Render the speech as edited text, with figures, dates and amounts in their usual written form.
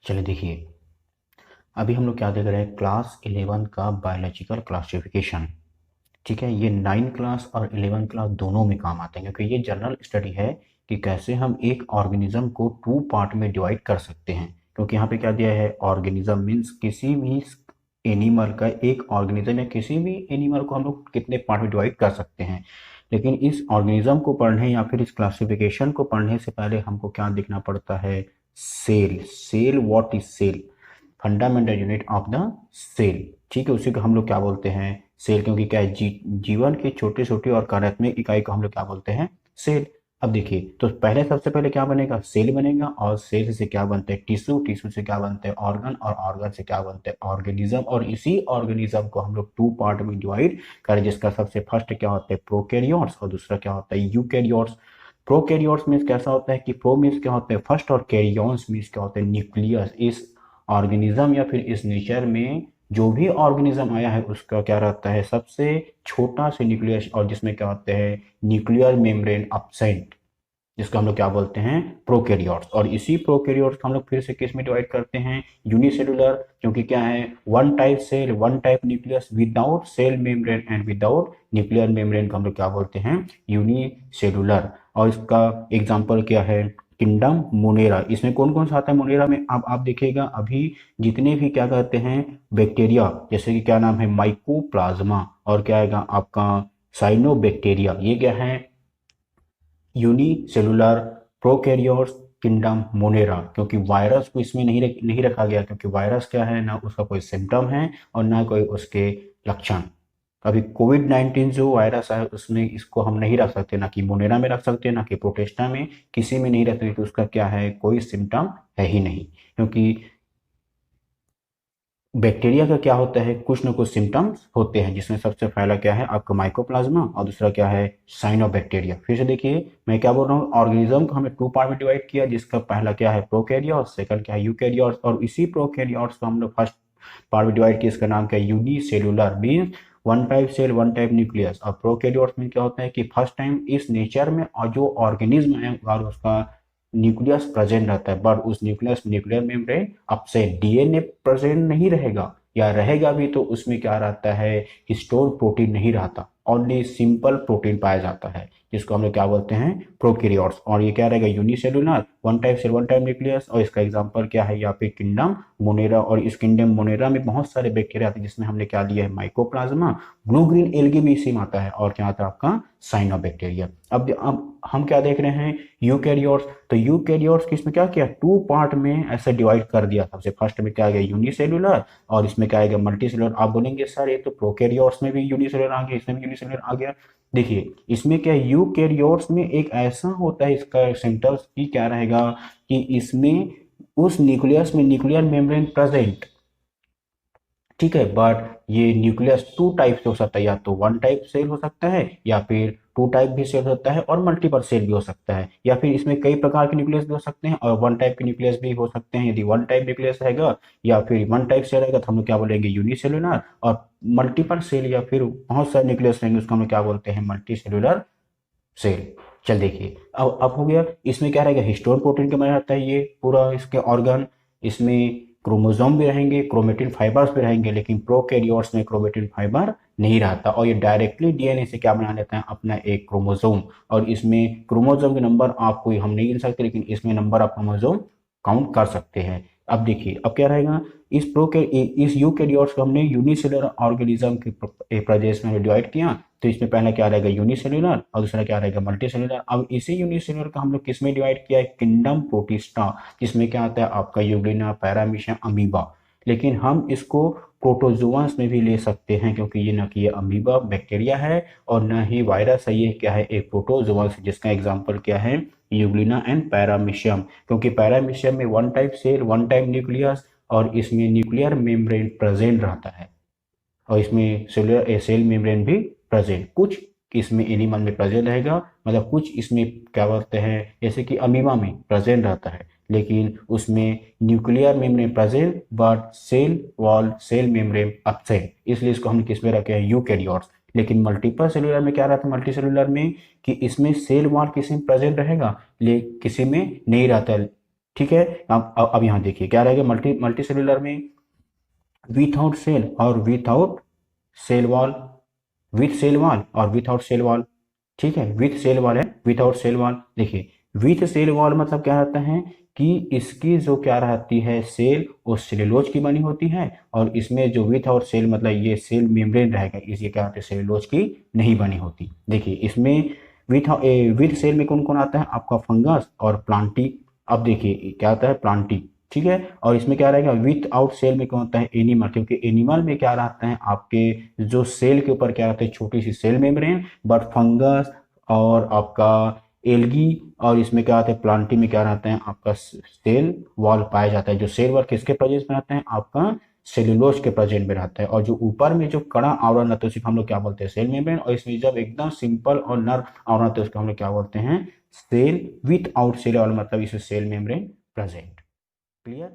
चलिए देखिए, अभी हम लोग क्या देख रहे हैं, क्लास 11 का बायोलॉजिकल क्लासिफिकेशन। ठीक है, ये 9 क्लास और 11 क्लास दोनों में काम आते हैं, क्योंकि ये जनरल स्टडी है कि कैसे हम एक ऑर्गेनिज्म को 2 पार्ट में डिवाइड कर सकते हैं। क्योंकि यहाँ पे क्या दिया है, ऑर्गेनिज्म मीन्स किसी भी एनिमल का, एक ऑर्गेनिज्म या किसी भी एनिमल को हम लोग कितने पार्ट में डिवाइड कर सकते हैं। लेकिन इस ऑर्गेनिज्म को पढ़ने या फिर इस क्लासिफिकेशन को पढ़ने से पहले हमको क्या देखना पड़ता है, cell. Cell, what is cell? Fundamental unit of the cell. ठीक है, उसी को हम लोग क्या बोलते हैं, सेल। क्योंकि क्या है, जीवन की छोटी छोटी और कार्यात्मक इकाई को हम लोग क्या बोलते हैं, सेल। अब देखिए, तो पहले सबसे पहले क्या बनेगा, सेल बनेगा। और सेल से क्या बनते हैं, टिश्यू। टिश्यू से क्या बनते हैं, ऑर्गन। और ऑर्गन से क्या बनते हैं, ऑर्गेनिज्म। और इसी ऑर्गेनिज्म को हम लोग 2 पार्ट में डिवाइड करें, जिसका सबसे फर्स्ट क्या होता है, प्रोकैरियोट्स, और दूसरा क्या होता है, यूकैरियोट्स। प्रोकैरियोट्स मीन्स कैसा होता है कि प्रो मीन्स क्या होता है फर्स्ट, और कैरियोन्स मीन्स क्या होता है, न्यूक्लियस। इस ऑर्गेनिज्म या फिर इस नेचर में जो भी ऑर्गेनिज्म आया है उसका क्या रहता है, सबसे छोटा से न्यूक्लियस, और जिसमें क्या होते हैं, न्यूक्लियर मेम्ब्रेन एब्सेंट, जिसको हम लोग क्या बोलते हैं, प्रोकैरियोट्स। और इसी प्रोकैरियोट्स को हम लोग फिर से किस में डिवाइड करते हैं, यूनिसेलुलर। क्योंकि क्या है, one type cell, one type nucleus, without cell membrane and without nuclear membrane को हम लोग क्या बोलते हैं, यूनिसेलुलर। और इसका एग्जांपल क्या है, किंगडम मोनेरा। इसमें कौन कौन सा आता है मोनेरा में, अब आप देखिएगा अभी जितने भी क्या कहते हैं बैक्टीरिया, जैसे कि क्या नाम है, माइकोप्लाज्मा, और क्या आएगा आपका, साइनोबैक्टीरिया, ये क्या है, यूनिसेलुलर प्रोकैरियोट्स, किंगडम मोनेरा। क्योंकि वायरस को इसमें नहीं रखा गया, क्योंकि वायरस क्या है ना, उसका कोई सिम्टम है और ना कोई उसके लक्षण। अभी कोविड-19 जो वायरस है उसमें इसको हम नहीं रख सकते, ना कि मोनेरा में रख सकते, ना कि प्रोटेस्टा में, किसी में नहीं रख सकते, तो उसका क्या है, कोई सिम्टम है ही नहीं। क्योंकि बैक्टीरिया का क्या होता है, कुछ ना कुछ सिम्टम्स होते हैं, जिसमें सबसे पहला क्या है आपका माइकोप्लाज्मा, और दूसरा क्या है, साइनोबैक्टीरिया। फिर से देखिए मैं क्या बोल रहा हूँ, ऑर्गेनिज्म को हमें 2 पार्ट में डिवाइड किया, जिसका पहला क्या है, प्रोकैरियोट, सेकंड क्या है, यूकैरियोट्स। और इसी प्रोकैरियोट्स को हम लोग फर्स्ट पार्ट में डिवाइड किया, इसका नाम क्या है, unicellular means one type cell, one type nucleus. और प्रोकैरियोट्स में क्या होता है कि फर्स्ट टाइम इस नेचर में और जो ऑर्गेनिज्म है और उसका न्यूक्लियस प्रेजेंट रहता है, बट उस nucleus nuclear membrane absent, DNA present नहीं रहेगा, या रहेगा भी तो उसमें क्या रहता है, हिस्टोन प्रोटीन नहीं रहता, ओनली सिंपल प्रोटीन पाया जाता है, जिसको हम लोग क्या बोलते हैं, प्रोकैरियोट्स। और ये क्या रहेगा, unicellular, one type cell, one type nucleus. और इसका एग्जांपल क्या है, यहाँ पे किंगडम मोनेरा। और इस किंगडम मोनेरा में बहुत सारे बैक्टीरिया आते हैं, जिसमें हमने क्या लिया है, माइकोप्लाज्मा, ब्लू ग्रीन एल्गी भी इसी में आता है, और क्या आता है आपका, साइनोबैक्टीरिया। अब हम क्या देख रहे हैं, यूकैरियोट्स। तो यूकैरियोट्स की इसमें क्या किया, 2 पार्ट में ऐसे डिवाइड कर दिया। सबसे फर्स्ट में क्या आ गया, यूनिसेलुलर, और इसमें क्या आएगा, मल्टी सेलुलर। आप बोलेंगे सर ये तो प्रोकैरियोट्स में भी यूनिसेलुलर आ गया, इसमें भी यूनिसेलुलर आ गया। देखिए इसमें क्या है, यूकैरियोट्स में एक ऐसा होता है, इसका सिम्टम्स की क्या रहेगा कि इसमें उस न्यूक्लियस में न्यूक्लियर मेम्ब्रेन प्रेजेंट, ठीक है, बट ये न्यूक्लियस 2 टाइप से हो सकता है, या तो 1 टाइप सेल हो सकता है, या फिर 2 टाइप भी सेल हो सकता है, और मल्टीपल सेल भी हो सकता है, या फिर इसमें कई प्रकार के न्यूक्लियस भी हो सकते हैं, और 1 टाइप के न्यूक्लियस भी हो सकते हैं। यदि 1 टाइप न्यूक्लियस रहेगा या फिर 1 टाइप सेल रहेगा, तो हम लोग क्या बोलेंगे, यूनिसेलुलर। और मल्टीपल सेल या फिर बहुत सारे न्यूक्लियस रहेंगे, उसको हम लोग क्या बोलते हैं, मल्टी सेलुलर सेल। चल देखिए, अब हो गया, इसमें क्या रहेगा, हिस्टोन प्रोटीन के बना रहता है ये पूरा इसके ऑर्गन। इसमें क्रोमोसोम भी रहेंगे, क्रोमेटिन फाइबर्स भी रहेंगे, लेकिन प्रोकैरियोट्स में क्रोमेटिन फाइबर नहीं रहता, और ये डायरेक्टली डीएनए से क्या बना लेता है, अपना एक क्रोमोसोम। और इसमें क्रोमोसोम के नंबर आपको हम नहीं गिन सकते, लेकिन इसमें नंबर ऑफ क्रोमोसोम काउंट कर सकते हैं। अब देखिए अब क्या रहेगा, इस यूकैरियोट्स को हमने यूनिसेलुलर ऑर्गेनिज्म के प्रदेश में डिवाइड किया। तो इसमें पहला क्या रहेगा, यूनिसेलुलर, और दूसरा क्या रहेगा, मल्टीसेलुलर। अब इसी यूनिसेलुलर का हम लोग किस में डिवाइड किया है, किंगडम प्रोटिस्टा, जिसमें क्या आता है आपका यूग्लिना, पैरामीशियम, अमीबा। लेकिन हम इसको प्रोटोजोआस में भी ले सकते हैं, क्योंकि ये ना कि ये अमीबा बैक्टीरिया है और ना ही वायरस है, ये क्या है, एक प्रोटोजोआस, जिसका एग्जाम्पल क्या है, यूग्लिना एंड पैरामीशियम। क्योंकि पैरामीशियम में 1 टाइप सेल, 1 टाइप न्यूक्लियस, और इसमें न्यूक्लियर मेम्ब्रेन प्रेजेंट रहता है, और इसमें सेलुलर सेल मेम्ब्रेन भी प्रेजेंट, कुछ इसमें एनिमल में प्रेजेंट रहेगा, मतलब कुछ इसमें क्या बोलते हैं, जैसे कि अमीबा में प्रेजेंट रहता है, लेकिन उसमें nuclear membrane present, but cell wall, cell membrane absent, इसलिए इसको हम किस में रखे हैं, यूकैरियोट्स। लेकिन मल्टीपल सेलुलर में क्या रहता है, मल्टी सेलुलर में कि इसमें सेल वॉल किसी में प्रेजेंट रहेगा, ले किसी में नहीं रहता है। ठीक है। अब यहाँ देखिए क्या रहेगा, मल्टी सेलुलर में विथआउट सेल और without cell wall, with cell wall और विथआउट सेल वॉल। ठीक है, विथ सेल वॉल है, विथआउट सेल वॉल। देखिए विथ सेल वॉल मतलब क्या रहता है कि इसकी जो क्या रहती है सेल वो सेलुलोज की बनी होती है, और इसमें जो विथआउट सेल मतलब ये सेल मेम्ब्रेन रहेगा, इसे क्या होता है सेलुलोज की नहीं बनी होती। देखिए इसमें विथ सेल में कौन कौन आता है आपका, फंगस और प्लांटी। अब देखिए क्या आता है प्लांटी, ठीक है। और इसमें क्या रहेगा विथ आउट सेल में कौन होता है एनिमल, क्योंकि एनिमल में क्या रहता है आपके जो सेल के ऊपर क्या रहता है छोटी सी सेल मेम्ब्रेन, बट फंगस और आपका एल्गी और इसमें क्या आता है प्लांटी में क्या रहता है आपका सेल वॉल पाया जाता है। जो सेल वॉल किसके प्रेजेंस में रहता है आपका सेलुलोज के प्रेजेंट में रहता है, और जो ऊपर में जो कड़ा आवरण रहता है उसे हम लोग क्या बोलते हैं सेल मेम्ब्रेन, और इसमें जब एकदम सिंपल और नर आवरण रहता है उसको हम लोग क्या बोलते हैं cell without cell wall, मतलब इसे सेल मेम्ब्रेन प्रेजेंट। क्लियर।